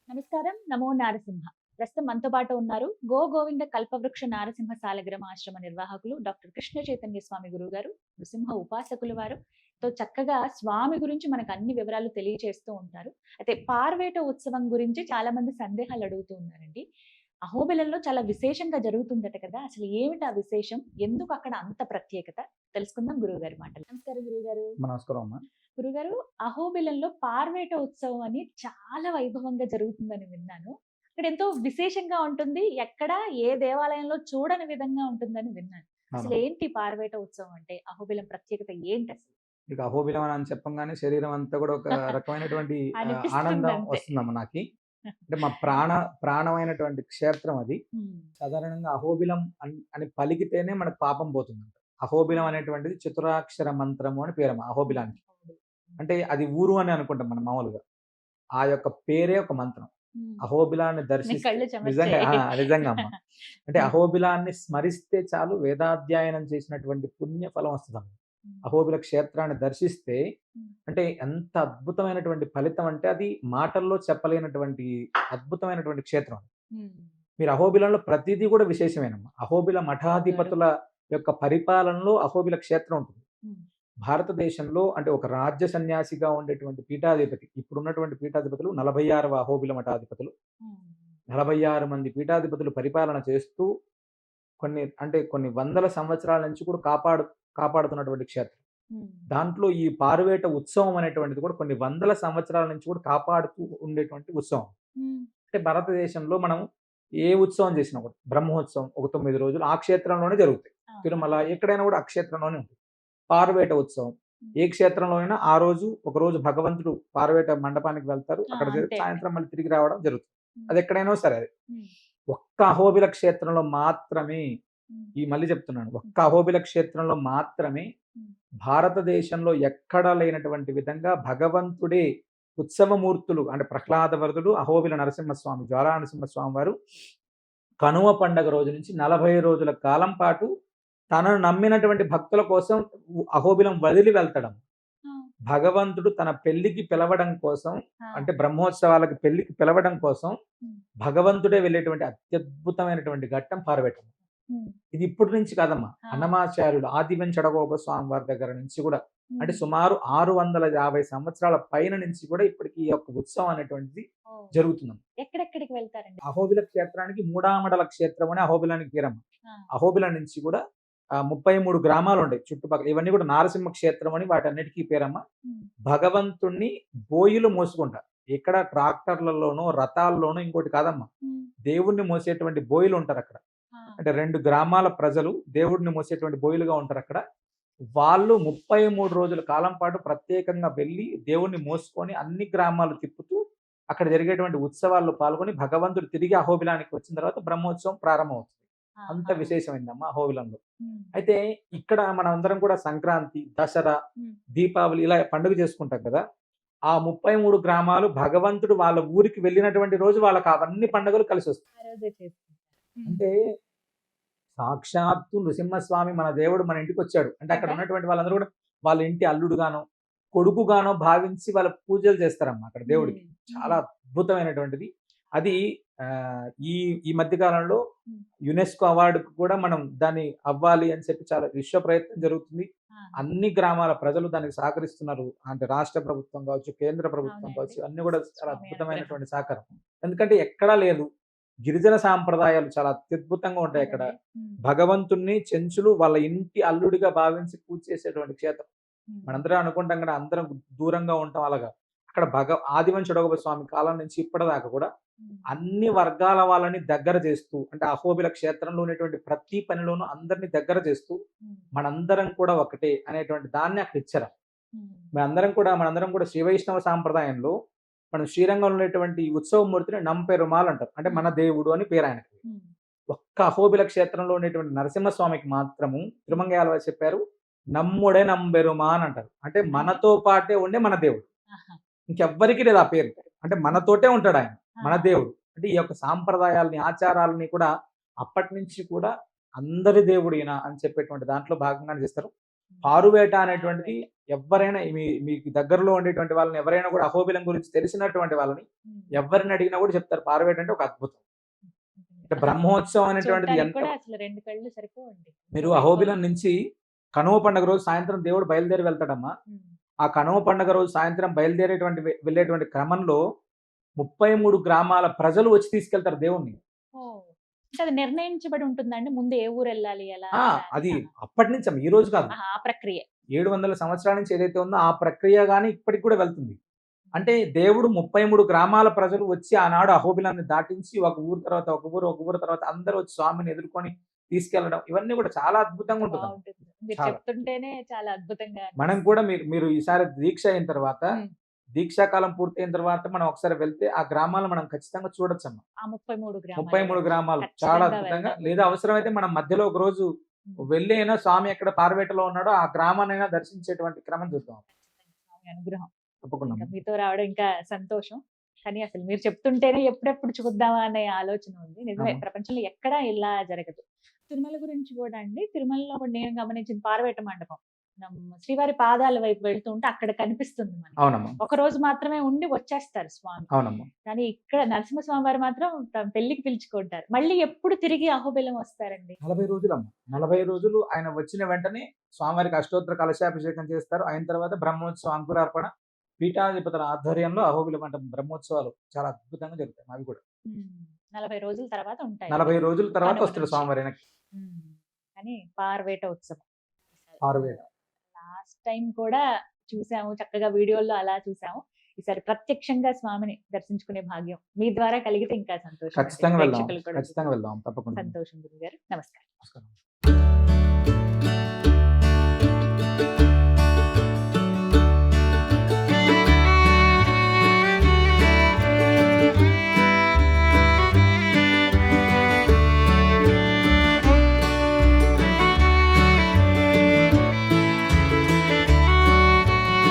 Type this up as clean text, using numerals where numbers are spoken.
నమస్కారం. నమో నారసింహ. ప్రస్తుతం మనతో పాటు ఉన్నారు గోవింద కల్పవృక్ష నారసింహ సాలగ్రామ ఆశ్రమ నిర్వాహకులు డాక్టర్ కృష్ణ చైతన్య స్వామి గురువుగారు, నృసింహ ఉపాసకులు వారు. చక్కగా స్వామి గురించి మనకు అన్ని వివరాలు తెలియచేస్తూ ఉంటారు. అయితే పార్వేట ఉత్సవం గురించి చాలా మంది సందేహాలు అడుగుతూ ఉన్నారండి. అహోబిలంలో చాలా విశేషంగా జరుగుతుందట కదా! అసలు ఏమిటి ఆ విశేషం? ఎందుకు అక్కడ అంత ప్రత్యేకత? తెలుసుకుందాం గురువుగారి మాటలు. నమస్కారం గురువుగారు. నమస్కారం అమ్మా. గురుగారు, అహోబిలంలో పార్వేట ఉత్సవం అని చాలా వైభవంగా జరుగుతుందని విన్నాను. అక్కడ ఎంతో విశేషంగా ఉంటుంది. ఎక్కడ ఏ దేవాలయంలో చూడని విధంగా ఉంటుందని విన్నాను. అసలు అవును. ఏంటి పార్వేట ఉత్సవం అంటే? అహోబిలం ప్రత్యేకత ఏంటసలు? ఇక అహోబిలం అని చెప్పంగానే శరీరం అంతా కూడా ఒక రకమైనటువంటి ఆనందం అనిపిస్తుందంతే. వస్తుందమ్మా నాకి. అంటే మా ప్రాణమైనటువంటి క్షేత్రం అది. హ్మ్. సాధారణంగా అహోబిలం అని పలికితేనే మనకు పాపం పోతుందంట. అహోబిలం అనేటువంటిది చతురాక్షర మంత్రము అని పేరమ్మా హ్మ్. అహోబిలానికి. అవును. అంటే అది ఊరు అని అనుకుంటాం మనం మామూలుగా. ఆ యొక్క పేరే ఒక మంత్రం. హ్మ్. అహోబిలాన్ని మీ దర్శిస్తే కళ్ళు నిజంగా చెమర్చాయి. నిజంగా అమ్మ. అంటే హ్మ్. అహోబిలాన్ని స్మరిస్తే చాలు వేదాధ్యయనం చేసినటువంటి పుణ్య ఫలం వస్తదమ్మ. హ్మ్. అహోబిల క్షేత్రాన్ని దర్శిస్తే హ్మ్. అంటే ఎంత అద్భుతమైనటువంటి ఫలితం అంటే అది మాటల్లో చెప్పలేనటువంటి అద్భుతమైనటువంటి క్షేత్రం. హ్మ్. మీరు అహోబిలంలో ప్రతిదీ కూడా విశేషమేనమ్మా. అహోబిల గురువుగారు. మఠాధిపతుల యొక్క పరిపాలనలో అహోబిల క్షేత్రం ఉంటుంది. హ్మ్. భారతదేశంలో అంటే ఒక రాజ్య సన్యాసిగా ఉండేటువంటి పీఠాధిపతి ఇప్పుడున్నటువంటి పీఠాధిపతులు 46వ అహోబిల మఠాధిపతులు. హ్మ్. 46 మంది పీఠాధిపతులు పరిపాలన చేస్తూ కొన్ని వందల సంవత్సరాల నుంచి కూడా కాపాడుతున్నటువంటి క్షేత్రం. హ్మ్. దాంట్లో ఈ పారువేట ఉత్సవం అనేటువంటిది కూడా కొన్ని వందల సంవత్సరాల నుంచి కూడా కాపాడుతూ ఉండేటువంటి ఉత్సవం. హ్మ్. అంటే భారతదేశంలో మనం ఏ ఉత్సవం చేసినా కూడా బ్రహ్మోత్సవం ఒక 9 రోజులు ఆ క్షేత్రంలోనే జరుగుతాయి. ఆ! తిరుమల అదే. ఎక్కడైనా కూడా ఆ క్షేత్రంలోనే ఉంటుంది. పారువేట ఉత్సవం హ్మ్. ఏ క్షేత్రంలో అయినా ఆ రోజు ఒకరోజు భగవంతుడు పారువేట మండపానికి వెళ్తారు. ఆ! అక్కడ అంతే అండి. సాయంత్రం మళ్ళీ తిరిగి రావడం జరుగుతుంది. హ్మ్. అది ఎక్కడైనా సరే అది. హ్మ్. ఒక్క అహోబిల క్షేత్రంలో మాత్రమే హ్మ్. మళ్ళీ చెప్తున్నాను. హ్మ్. ఒక్క అహోబిల క్షేత్రంలో మాత్రమే హ్మ్. భారతదేశంలో ఎక్కడా లేనటువంటి విధంగా భగవంతుడే ఉత్సవమూర్తులు అంటే ప్రహ్లాద వరదుడు, అహోబిల నరసింహస్వామి, జ్వాలా నరసింహస్వామి వారు కనుమ పండగ రోజు నుంచి 40 రోజుల కాలం పాటు తనను నమ్మినటువంటి భక్తుల కోసం అహోబిలం వదిలి వెళ్తాడు. ఆ! భగవంతుడు తన పెళ్ళికి పిలవడం కోసం ఆ! అంటే బ్రహ్మోత్సవాలకి పెళ్ళికి పిలవడం కోసం హ్మ్. భగవంతుడే వెళ్ళేటువంటి అత్యద్భుతమైనటువంటి ఘట్టం పారబెట్టడం. హ్మ్. ఇది ఇప్పటి నుంచి కాదమ్మా. ఆ! అన్నమాచార్యులు ఆదివెంచడగోప స్వామి వారి దగ్గర నుంచి కూడా అంటే హ్మ్. సుమారు 650 సంవత్సరాల పైన నుంచి కూడా ఇప్పటికి ఈ యొక్క ఉత్సవం అనేటువంటిది ఓహ్! జరుగుతుందమ్మ. ఎక్కడెక్కడికి వెళ్తారండి? అహోబిల క్షేత్రానికి మూడామడల క్షేత్రం అని అహోబిలానికి పేరమ్మ. ఆ! అహోబిల నుంచి కూడా 33 గ్రామాలుంటాయి చుట్టుపక్కల. ఇవన్నీ కూడా నారసింహ క్షేత్రం అని వాటన్నిటికి పేరమ్మ. హ్మ్. భగవంతుణ్ణి బోయిలు మోసుకుంటారు. ఇక్కడ ట్రాక్టర్‌లలోనో, రథాల్లోనో ఇంకోటి కాదమ్మా. హ్మ్. దేవుడిని మోసేటువంటి బోయలుంటారక్కడ. ఆ! అంటే 2 గ్రామాల ప్రజలు దేవుడిని మోసేటువంటి బోయలుగా ఉంటారక్కడ. వాళ్ళు 33 రోజుల కాలం పాటు ప్రత్యేకంగా వెళ్లి దేవుడిని మోసుకొని అన్ని గ్రామాలు తిప్పుతూ అక్కడ జరిగేటువంటి ఉత్సవాల్లో పాల్గొని భగవంతుడు తిరిగి అహోబిలానికి వచ్చిన తర్వాత బ్రహ్మోత్సవం ప్రారంభమవుతుంది. అంత ఆహా! విశేషమైందమ్మా అహోబిలంలో. హ్మ్. అయితే ఇక్కడ మనమందరం కూడా సంక్రాంతి, దసరా, హ్మ్. దీపావళి ఇలా పండుగ చేసుకుంటాం కదా! ఆ 33 గ్రామాలు భగవంతుడు వాళ్ళ ఊరికి వెళ్ళినటువంటి రోజు వాళ్ళకి అవన్నీ పండుగలు కలిసొస్తాయి. ఆ రోజే చేసుకుంటారు. హ్మ్. అంటే సాక్షాత్తు నృసింహస్వామి మన దేవుడు మన ఇంటికొచ్చాడు. అంటే అక్కడ కదా! ఉన్నటువంటి వాళ్ళందరూ కూడా వాళ్ళ ఇంటి అల్లుడుగానో, కొడుకుగానో భావించి వాళ్ళ పూజలు చేస్తారమ్మా అక్కడ హ్మ్. దేవుడికి. చాలా హ్మ్. అద్భుతమైనటువంటిది. అది ఆ! ఈ ఈ మధ్య కాలంలో హ్మ్. యునెస్కో అవార్డ్‌కి కూడా మనం దాన్ని అవ్వాలి అని చెప్పి చాలా విశ్వ ప్రయత్నం జరుగుతుంది. ఆహా! అన్ని గ్రామాల ప్రజలు దానికి సహకరిస్తున్నారు. అంటే రాష్ట్ర ప్రభుత్వం కావచ్చు, కేంద్ర ప్రభుత్వం అవునండి. కావచ్చు, అన్నీ కూడా చాలా స్వామి అనుగ్రహం. అద్భుతమైనటువంటి సహకారం. ఎందుకంటే ఎక్కడా లేదు. గిరిజన సాంప్రదాయాలు చాలా అత్యద్భుతంగా ఉంటాయి అక్కడ. కదండీ! హ్మ్. భగవంతుడిని చెంచులు వాళ్ళ ఇంటి అల్లుడిగా భావించి పూజ చేసేటువంటి క్షేత్రం. హ్మ్. మనందరం అనుకుంటాం కదా! అందరం దూరంగా ఉంటాం అలాగా. అక్కడ ఆదివంశ చోడగొప్ప స్వామి కాలం నుంచి ఇప్పటిదాకా కూడా హ్మ్. అన్ని వర్గాల వాళ్ళని దగ్గర చేస్తూ అంటే అహోబిల క్షేత్రంలో ఉన్నటువంటి ప్రతి పనిలోనూ అందరిని దగ్గర చేస్తూ హ్మ్. మనందరం కూడా ఒకటే అనేటువంటి దాన్ని అక్కడ ఇచ్చారు. హ్మ్. మనందరం కూడా శ్రీ వైష్ణవ సాంప్రదాయంలో మనం శ్రీరంగంలో ఉన్నటువంటి ఈ ఉత్సవమూర్తిని నంపెరుమాల్ అంటారు. అంటే హ్మ్. మన దేవుడు అని పేరు ఆయనకి. హ్మ్. ఒక్క అహోబిల క్షేత్రంలో ఉండేటువంటి నరసింహస్వామికి మాత్రము హ్మ్. తిరుమంగయాల చెప్పారు. నమ్ముడే నంబెరుమా అని అంటారు. అంటే అంటే మనతో పాటే ఉండే మన దేవుడు. ఆహా! ఇంకెవ్వరికీ లేదు ఆ పేరు. అంటే హ్మ్. మనతోటే ఉంటాడాయన. ఆ! మన దేవుడు. అంటే ఈ యొక్క సాంప్రదాయాల్ని, ఆచారాలని కూడా అప్పటినుంచి కూడా అందరి దేవుడు ఈయన అని చెప్పేటువంటి దాంట్లో భాగంగానే చేస్తారు. పారువేట అనేటువంటిది ఎవరైనా మీకు దగ్గరలో ఉండేటువంటి వాళ్ళని ఎవరైనా కూడా అహోబిలం గురించి తెలిసినటువంటి వాళ్ళని ఎవరిని అడిగినా కూడా చెప్తారు పారువేట అంటే ఒక అద్భుతం. అంటే బ్రహ్మోత్సవం అనేటువంటిది చూడటానికి ఎంత కూడా అసలు 2 కళ్ళు సరిపోవండి. మీరు అహోబిలం నుంచి కనుమ పండుగ రోజు సాయంత్రం దేవుడు బయలుదేరి వెళ్తాడమ్మా. ఉమ్. ఆ కనుమ పండుగ రోజు సాయంత్రం బయలుదేరేటువంటి వెళ్ళేటువంటి క్రమంలో 33 గ్రామాల ప్రజలు వచ్చి తీసుకెళ్తారు దేవుణ్ణి. ఓ, అంటే అది నిర్ణయించబడి ఉంటుందండి ముందు ఏ ఊరు వెళ్ళాలి ఎలా ఆ ఎలా అది అని? అప్పటి నుంచి అమ్మ, ఈ రోజు కాదు. ఆహా, ఆ ప్రక్రియ. 700 సంవత్సరాల నుంచి ఏదైతే ఉందో ఆ ప్రక్రియ గాని ఇప్పటికి కూడా వెళ్తుంది. అంటే దేవుడు 33 గ్రామాల ప్రజలు వచ్చి ఆనాడు అహోబిలాన్ని దాటించి ఒక ఊరు తర్వాత ఒక ఊరు, ఒక ఊరు తర్వాత అందరూ వచ్చి స్వామిని ఎదుర్కొని తీసుకెళ్లడం ఇవన్నీ కూడా చాలా అద్భుతంగా ఉంటుంది. బాగుంటుంది. మీరు చాలా. చెప్తుంటేనే చాలా అద్భుతంగా మనం అనిపిస్తుంది. కూడా మీరు ఈసారి దీక్ష అయిన తర్వాత ఉమ్. దీక్షాకాలం పూర్తయిన తర్వాత మనం ఒకసారి వెళ్తే ఆ గ్రామాలను మనం ఖచ్చితంగా చూడొచ్చమ్మా. ఆ 33 33 గ్రామాలు గ్రామాలు ఖచ్చితంగా చాలా అద్భుతంగా. వెళ్దాం. లేదా అవసరమైతే మనం మధ్యలో ఒక రోజు వెళ్ళి అయినా స్వామి ఎక్కడ పార్వేటలో ఉన్నాడో ఆ గ్రామాన్నైనా దర్శించేటువంటి క్రమం చూద్దాం. ఖచ్చితంగా స్వామి అనుగ్రహం. తప్పకుండా ఇంకా మీతో రావడం ఇంకా సంతోషం. కానీ అసలు మీరు చెప్తుంటేనే ఎప్పుడెప్పుడు చూద్దామా అనే ఆలోచన ఉంది. నిజమే, అవును. ప్రపంచంలో ఎక్కడా ఇలా జరగదు. తిరుమల గురించి కూడా అండి, తిరుమలలో కూడా నేను గమనించిన పార్వేట మండపం. మనం శ్రీవారి పాదాల వైపు వెళ్తుంటే అక్కడ కనిపిస్తుంది మనకి. అవునమ్మా. ఒక రోజు మాత్రమే ఉండి వచ్చేస్తారు స్వామి. అవునమ్మా. కానీ ఇక్కడ నరసింహస్వామి వారు మాత్రం తమ పెళ్లికి పిలుచుకుంటారు. మళ్ళీ ఎప్పుడు తిరిగి అహోబిలం వస్తారండి? 40 రోజులమ్మా. 40 రోజులు ఆయన వచ్చిన వెంటనే స్వామివారికి అష్టోత్తర కలశాభిషేకం చేస్తారు. అయిన తర్వాత బ్రహ్మోత్సవం అంకురార్పణ పీఠాధిపతుల ఆధ్వర్యంలో అహోబిల మండపం బ్రహ్మోత్సవాలు చాలా అద్భుతంగా జరుగుతాయి అవి కూడా. 40 రోజుల తర్వాత ఉంటాయి. 40 రోజుల తర్వాత కనుమ వస్తాడు నుంచి. స్వామివారి వెనక్కి. కానీ పార్వేట ఉత్సవం పారువేట. లాస్ట్ టైం కూడా చూసాము, చక్కగా వీడియోల్లో అలా చూసాము. ఈసారి ప్రత్యక్షంగా స్వామిని దర్శించుకునే భాగ్యం మీ ద్వారా కలిగితే ఇంకా సంతోషం. ఖచ్చితంగా వెళ్దాం. ప్రేక్షకులు కూడా ఖచ్చితంగా వెళ్దాం. తప్పకుండా. సంతోషం గురుగారు. నమస్కారం. నమస్కారం.